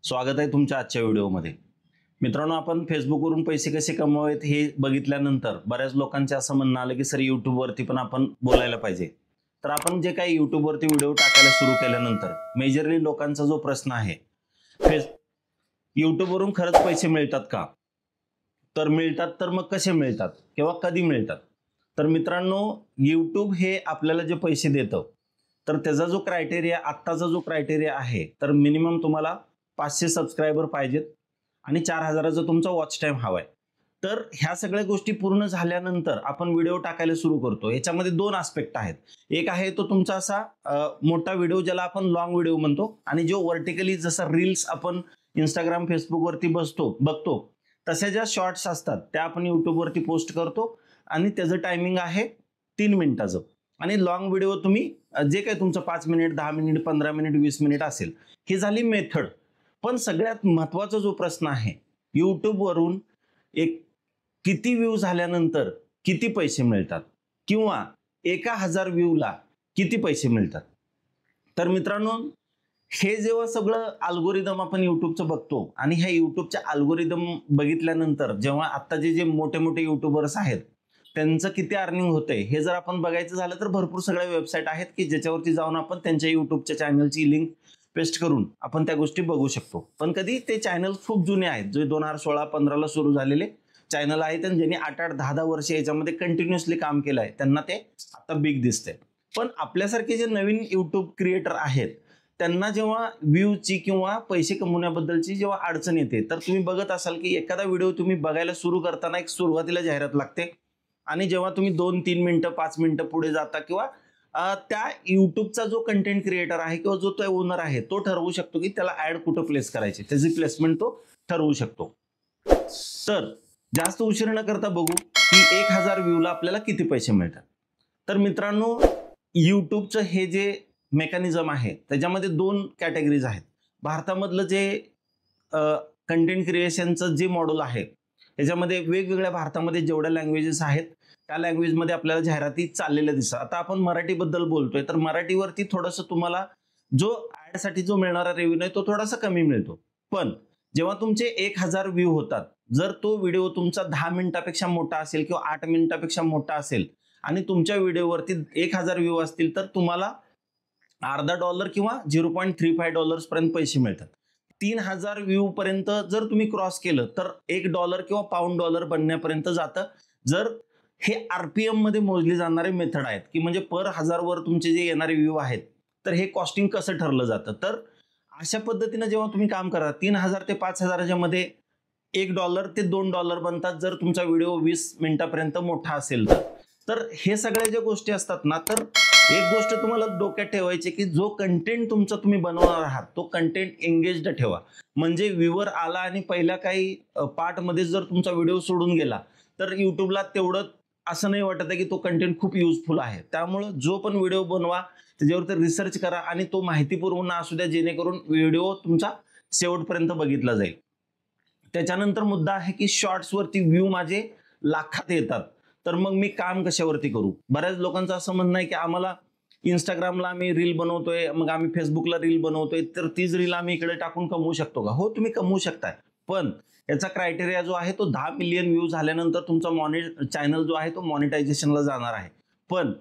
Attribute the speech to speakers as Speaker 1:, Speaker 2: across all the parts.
Speaker 1: स्वागत आहे तुमच्या आजच्या व्हिडिओमध्ये। मित्रांनो, आपण फेसबुकवरून पैसे कसे कमवावेत हे बघितल्यानंतर बऱ्याच लोकांचे असं म्हणणं आलं की सर यूट्यूबवरती पण आपण बोलायला पाहिजे। तर आपण जे काही यूट्यूबवरती व्हिडिओ टाकायला सुरू केल्यानंतर मेजरली लोकांचा जो प्रश्न आहे, यूट्यूबवरून खरंच पैसे मिळतात का? तर मिळतात, तर मग कसे मिळतात किंवा कधी मिळतात? तर मित्रांनो, यूट्यूब हे आपल्याला जे पैसे देतं तर त्याचा जो क्रायटेरिया, आत्ताचा जो क्रायटेरिया आहे, तर मिनिमम तुम्हाला 500 सबस्क्रायबर पाहिजेत आणि 4000चा तुमचा वॉच टाइम हवाय। तर ह्या सगळ्या गोष्टी पूर्ण झाल्यानंतर आपण व्हिडिओ टाकायला सुरू करतो। याच्यामध्ये दोन आस्पेक्ट आहेत। एक आहे तो तुमचा असा मोठा व्हिडिओ, ज्याला आपण लॉंग व्हिडिओ म्हणतो, आणि जो व्हर्टिकली जसा रील्स आपण इंस्टाग्राम फेसबुकवरती बघतो तशा ज्या शॉर्ट्स असतात त्या आपण यूट्यूबवरती पोस्ट करतो आणि त्याचं टायमिंग आहे 3 मिनिटाचं। आणि लॉंग व्हिडिओ तुम्ही जे काही तुमचं 5 मिनिट, 10 मिनिट, 15 मिनिट, 20 मिनिट असेल, ही झाली मेथड। पण सगळ्यात महत्त्वाचा जो प्रश्न आहे, यूट्यूबवरून एक किती व्ह्यू झाल्यानंतर किती पैसे मिळतात किंवा 1000 व्ह्यूला किती पैसे मिळतात? तर मित्रांनो, हे जेव्हा सगळं अल्गोरिदम आपण यूट्यूबचं बघतो आणि ह्या यूट्यूबच्या अल्गोरिदम बघितल्यानंतर जेव्हा आत्ताचे जे मोठे मोठे यूट्यूबर्स आहेत त्यांचं किती अर्निंग होतंय हे जर आपण बघायचं झालं तर भरपूर सगळ्या वेबसाईट आहेत की ज्याच्यावरती जाऊन आपण त्यांच्या यूट्यूबच्या चॅनलची लिंक पेस्ट करून आपण त्या गोष्टी बघू शकतो। पण कधी ते चॅनल खूप जुने आहेत, जे 2016-15ला सुरू झालेले चॅनल आहेत आणि ज्यांनी 8-8, 10-10 वर्ष याच्यामध्ये कंटिन्युअसली काम केलं आहे, त्यांना ते आता बिग दिसतंय। पण आपल्यासारखे जे नवीन यूट्यूब क्रिएटर आहेत त्यांना जेव्हा व्ह्यूची किंवा पैसे कमवण्याबद्दलची जेव्हा अडचण येते, तर तुम्ही बघत असाल की एखादा व्हिडिओ तुम्ही बघायला सुरू करताना एक सुरुवातीला जाहिरात लागते आणि जेव्हा तुम्ही 2-3 मिनिटं, 5 मिनिटं पुढे जाता किंवा त्या यूट्यूबचा जो कंटेंट क्रिएटर आहे किंवा जो तो ओनर आहे तो ठरवू शकतो की त्याला ऍड कुठं प्लेस करायची, त्याची प्लेसमेंट तो ठरवू शकतो। तर जास्त उशीर न करता बघू की 1000 व्ह्यूला आपल्याला किती पैसे मिळतात। तर मित्रांनो, यूट्यूबचं हे जे मेकॅनिझम आहे त्याच्यामध्ये 2 कॅटेगरीज आहेत। भारतामधलं जे कंटेंट क्रिएशनचं जे मॉडेल आहे त्याच्यामध्ये वेगवेगळ्या भारतामध्ये जेवढ्या लँग्वेजेस आहेत त्या लँग्वेजमध्ये आपल्याला जाहिराती चाललेल्या दिसतात। आता आपण मराठीबद्दल बोलतोय तर मराठीवरती थोडंसं तुम्हाला जो ॲडसाठी जो मिळणारा रेव्हेन्यू आहे तो थोडासा कमी मिळतो। पण जेव्हा तुमचे 1000 व्ह्यू होतात, जर तो व्हिडिओ तुमचा 10 मिनिटापेक्षा मोठा असेल किंवा 8 मिनिटापेक्षा मोठा असेल आणि तुमच्या व्हिडिओवरती 1000 व्ह्यू असतील तर तुम्हाला अर्धा डॉलर किंवा $0.35 पर्यंत पैसे मिळतात। 3000 व्ह्यू पर्यंत जर तुम्ही क्रॉस केलं तर $1 किंवा $1 बनण्यापर्यंत जातं। जर हे RPM मध्ये मोजले जाणारे मेथड आहेत की म्हणजे पर 1000 वर तुमचे जे येणारे व्ह्यू आहेत, तर हे कॉस्टिंग कसं ठरलं जातं, तर अशा पद्धतीने जेव्हा तुम्ही काम करा 3000 ते 5000च्या मध्ये $1 ते $2 बनतात जर तुमचा व्हिडिओ 20 मिनिटापर्यंत मोठा असेल तर हे सगळ्या ज्या गोष्टी असतात ना, तर एक गोष्ट तुम्हाला डोक्यात ठेवायची की जो कंटेंट तुमचा तुम्ही बनवणार आहात तो कंटेंट एंगेज्ड ठेवा। म्हणजे व्ह्यूवर आला आणि पहिल्या काही पार्ट मध्ये जर तुमचा व्हिडिओ सोडून गेला तर यूट्यूबला तेवढं असं नाही वाटत आहे की तो कंटेंट खूप युजफुल आहे। त्यामुळे जो पण व्हिडिओ बनवा त्याच्यावरती रिसर्च करा आणि तो माहितीपूर्ण असू द्या, जेणेकरून व्हिडिओ तुमचा शेवटपर्यंत बघितला जाईल। त्याच्यानंतर मुद्दा आहे की शॉर्ट्सवरती व्ह्यू माझे लाखात येतात, तर मग मी काम कशावरती करू? बऱ्याच लोकांचं असं म्हणणं आहे की आम्हाला इंस्टाग्रामला आम्ही रील बनवतोय, मग आम्ही फेसबुकला रील बनवतोय, तर तीच रील आम्ही इकडे टाकून कमवू शकतो का? हो, तुम्ही कमवू शकताय, पण याचा क्रायटेरिया जो आहे तो 10 मिलियन व्ह्यू झाल्यानंतर तुमचा चॅनल जो आहे तो मॉनिटायझेशनला जाणार आहे। पण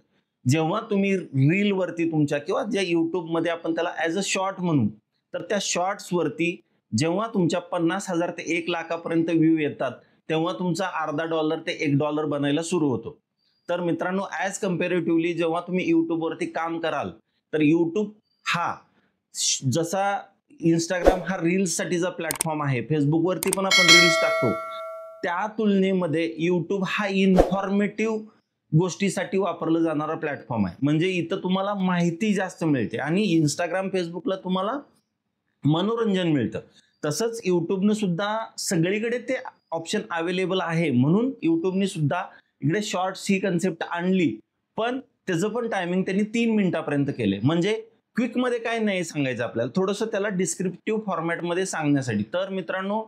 Speaker 1: जेव्हा तुम्ही रीलवरती तुमच्या किंवा ज्या यूट्यूबमध्ये आपण त्याला ॲज अ शॉर्ट म्हणू, तर त्या शॉर्ट्सवरती जेव्हा तुमच्या 50,000 ते 1 लाखापर्यंत व्ह्यू येतात तेव्हा तुमचा अर्धा डॉलर ते $1 बनायला सुरू होतो। तर मित्रांनो, ॲज कम्पॅरेटिव्हली जेव्हा तुम्ही यूट्यूबवरती काम कराल तर यूट्यूब हा जसा इंस्टाग्राम हा रील्ससाठीचा प्लॅटफॉर्म आहे, फेसबुकवरती पण आपण रील्स टाकतो, त्या तुलनेमध्ये यूट्यूब हा इन्फॉर्मेटिव्ह गोष्टीसाठी वापरला जाणारा प्लॅटफॉर्म आहे। म्हणजे इथं तुम्हाला माहिती जास्त मिळते आणि इंस्टाग्राम फेसबुकला तुम्हाला मनोरंजन मिळतं। तसंच यूट्यूबनं सुद्धा सगळीकडे ते ऑप्शन अवेलेबल आहे, म्हणून यूट्यूबने सुद्धा इकडे शॉर्ट्स ही कन्सेप्ट आणली, पण त्याचं पण टायमिंग त्यांनी 3 मिनिटापर्यंत केले। म्हणजे क्विक मध्ये काय नाही सांगायचं आपल्याला, थोडंसं त्याला डिस्क्रिप्टिव्ह फॉर्मॅटमध्ये सांगण्यासाठी। तर मित्रांनो,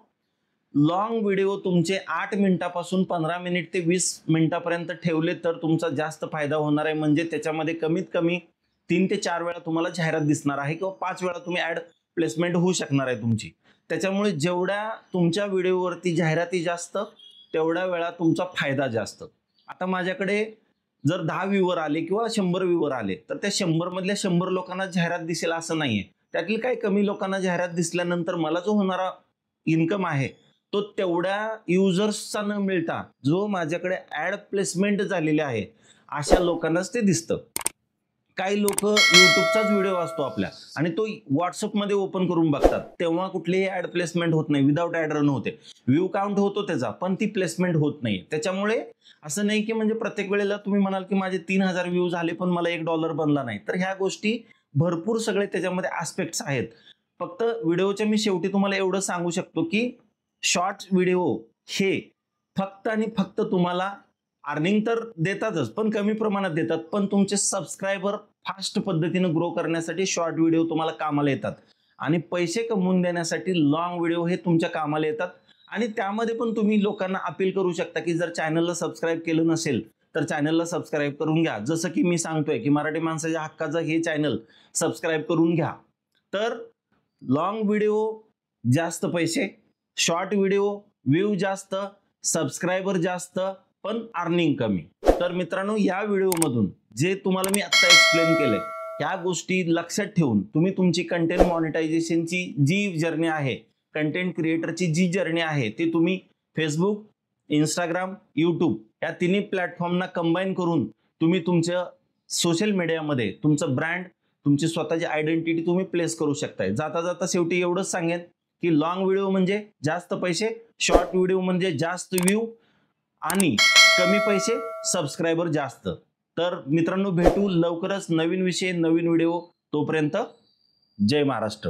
Speaker 1: लॉंग व्हिडिओ तुमचे 8 मिनिटापासून 15 मिनिट ते 20 मिनिटापर्यंत ठेवले तर तुमचा जास्त फायदा होणार आहे। म्हणजे त्याच्यामध्ये कमीत कमी 3 ते 4 वेळा तुम्हाला जाहिरात दिसणार आहे किंवा 5 वेळा तुम्ही ऍड प्लेसमेंट होऊ शकणार आहे तुमची। त्याच्यामुळे जेवढ्या तुमच्या व्हिडिओवरती जाहिराती जास्त तेवढ्या वेळा तुमचा फायदा जास्त. आता माझ्याकडे जर 10 व्ह्यूवर आले किंवा 100 व्ह्यूवर आले तर त्या 100 मधल्या 100 लोकांना जाहिरात दिसेल असं नाहीये. त्यातील काही कमी लोकांना जाहिरात दिसल्यानंतर मला जो होणारा इन्कम आहे तो तेवढ्या युजर्सचा न मिळता जो माझ्याकडे ऍड प्लेसमेंट झालेले आहे अशा लोकांनाच ते दिसतं. काही लोक युट्यूबचाच व्हिडिओ असतो आपल्या आणि तो व्हॉट्सअपमध्ये ओपन करून बघतात, तेव्हा कुठलीही ऍड प्लेसमेंट होत नाही, विदाऊट ऍड रन होते. व्ह्यू काउंट होतो त्याचा, पण ती प्लेसमेंट होत नाही. त्याच्यामुळे असं नाही की म्हणजे प्रत्येक वेळेला तुम्ही म्हणाल की माझे 3000 व्ह्यू झाले पण मला $1 बनला नाही. तर ह्या गोष्टी भरपूर सगळे त्याच्यामध्ये आस्पेक्ट्स आहेत. फक्त व्हिडिओच्या मी शेवटी तुम्हाला एवढं सांगू शकतो की शॉर्ट्स व्हिडिओ हे फक्त आणि फक्त तुम्हाला अर्निंग तर देतातच, पण कमी प्रमाणात देतात. पण तुमचे सबस्क्रायबर फास्ट पद्धतीने ग्रो करण्यासाठी शॉर्ट व्हिडिओ तुम्हाला कामाला येतात आणि पैसे कमवून देण्यासाठी लॉंग व्हिडिओ हे तुमच्या कामाला येतात. आणि त्यामध्ये पण तुम्ही लोकांना अपील करू शकता की जर चॅनलला सबस्क्राईब केलं नसेल तर चॅनलला सबस्क्राईब करून घ्या. जसं की मी सांगतोय की मराठी माणसाच्या हक्काचं हे चॅनल सबस्क्राईब करून घ्या. तर लॉंग व्हिडिओ जास्त पैसे, शॉर्ट व्हिडिओ व्ह्यू जास्त, सबस्क्रायबर जास्त, पण अर्निंग कमी. तर मित्रांनो, या व्हिडिओमधून जे तुम्हाला मी आता एक्सप्लेन केलंय ह्या गोष्टी लक्षात ठेवून तुम्ही तुमची कंटेंट मॉनिटायझेशनची जी जर्नी आहे, कंटेंट क्रिएटरची जी जर्नी आहे ती तुम्ही फेसबुक, इंस्टाग्राम, यूट्यूब या तिन्ही प्लॅटफॉर्मना कंबाईन करून तुम्ही तुमच्या सोशल मीडियामध्ये तुमचं ब्रँड, तुमची स्वतःची आयडेंटिटी तुम्ही प्लेस करू शकताय. जाता जाता शेवटी एवढंच सांगेन की लॉंग व्हिडिओ म्हणजे जास्त पैसे, शॉर्ट व्हिडिओ म्हणजे जास्त व्ह्यू आणि कमी पैसे, सबस्क्रायबर जास्त. तर मित्रांनो, भेटू लवकरच नवीन विषय, नवीन व्हिडिओ. तोपर्यंत जय महाराष्ट्र.